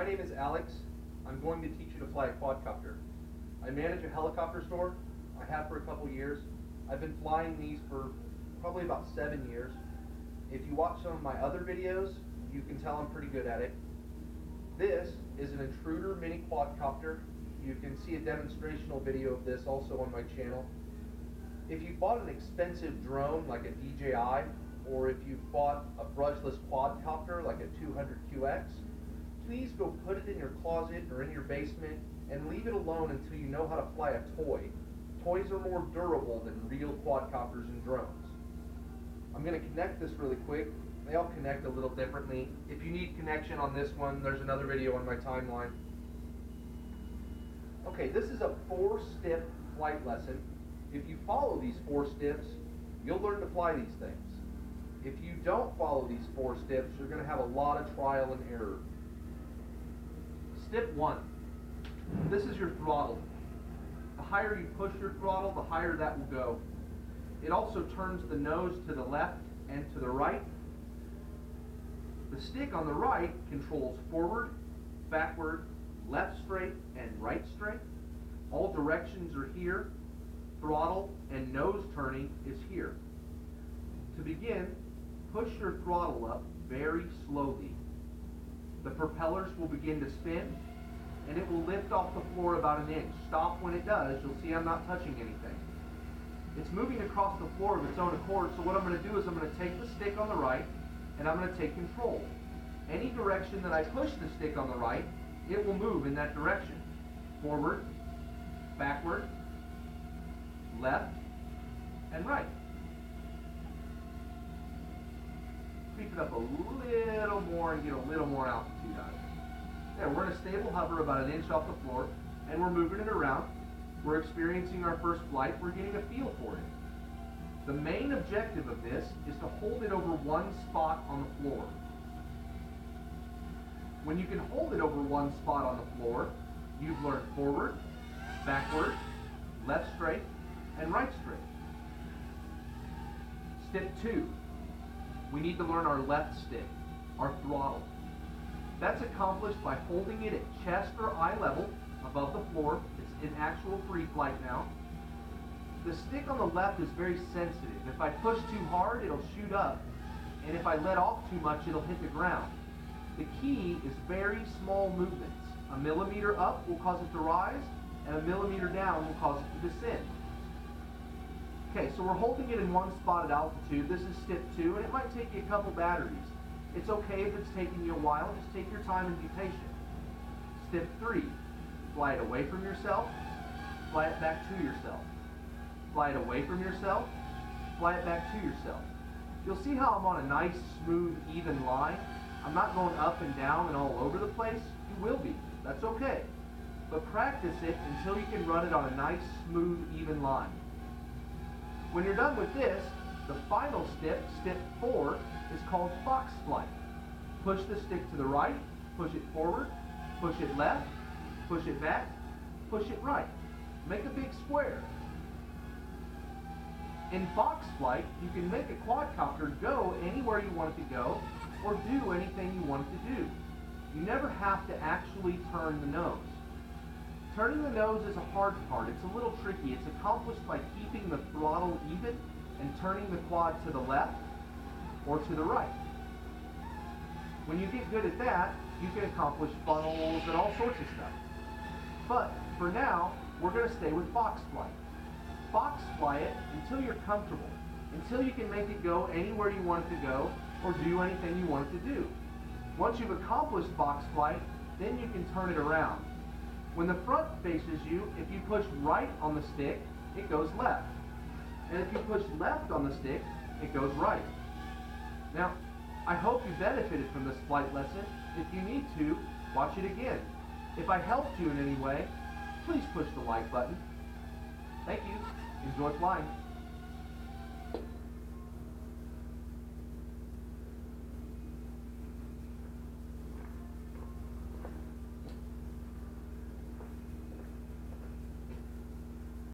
My name is Alex. I'm going to teach you to fly a quadcopter. I manage a helicopter store. I have for a couple years. I've been flying these for probably about 7 years. If you watch some of my other videos, you can tell I'm pretty good at it. This is an intruder mini quadcopter. You can see a demonstrational video of this also on my channel. If you bought an expensive drone like a DJI, or if you bought a brushless quadcopter like a 200QX, please go put it in your closet or in your basement and leave it alone until you know how to fly a toy. Toys are more durable than real quadcopters and drones. I'm going to connect this really quick. They all connect a little differently. If you need connection on this one, there's another video on my timeline. Okay, this is a 4-step flight lesson. If you follow these 4 steps, you'll learn to fly these things. If you don't follow these 4 steps, you're going to have a lot of trial and error. Step 1. This is your throttle. The higher you push your throttle, the higher that will go. It also turns the nose to the left and to the right. The stick on the right controls forward, backward, left straight, and right straight. All directions are here. Throttle and nose turning is here. To begin, push your throttle up very slowly. The propellers will begin to spin, and it will lift off the floor about 1 inch. Stop when it does. You'll see I'm not touching anything. It's moving across the floor of its own accord, so what I'm going to do is I'm going to take the stick on the right, and I'm going to take control. Any direction that I push the stick on the right, it will move in that direction. Forward, backward, left, and right. Creep it up a little more and get a little more altitude out of it. There, we're in a stable hover about 1 inch off the floor, and we're moving it around. We're experiencing our first flight. We're getting a feel for it. The main objective of this is to hold it over one spot on the floor. When you can hold it over one spot on the floor, you've learned forward, backward, left straight, and right straight. Step 2. We need to learn our left stick, our throttle. That's accomplished by holding it at chest or eye level above the floor. It's in actual free flight now. The stick on the left is very sensitive. If I push too hard, it'll shoot up. And if I let off too much, it'll hit the ground. The key is very small movements. 1 millimeter up will cause it to rise, and 1 millimeter down will cause it to descend. Okay, so we're holding it in one spot at altitude. This is step 2, and it might take you a couple batteries. It's okay if it's taking you a while. Just take your time and be patient. Step 3, fly it away from yourself, fly it back to yourself. Fly it away from yourself, fly it back to yourself. You'll see how I'm on a nice, smooth, even line. I'm not going up and down and all over the place. You will be. That's okay. But practice it until you can run it on a nice, smooth, even line. When you're done with this, the final step, step 4, is called fox flight. Push the stick to the right, push it forward, push it left, push it back, push it right. Make a big square. In fox flight, you can make a quadcopter go anywhere you want it to go, or do anything you want it to do. You never have to actually turn the nose. Turning the nose is a hard part. It's a little tricky. It's accomplished by keeping the throttle even and turning the quad to the left or to the right. When you get good at that, you can accomplish funnels and all sorts of stuff. But for now, we're going to stay with fox flight. Fox fly it until you're comfortable, until you can make it go anywhere you want it to go or do anything you want it to do. Once you've accomplished fox flight, then you can turn it around. When the front faces you, if you push right on the stick, it goes left. And if you push left on the stick, it goes right. Now, I hope you benefited from this flight lesson. If you need to, watch it again. If I helped you in any way, please push the like button. Thank you. Enjoy flying.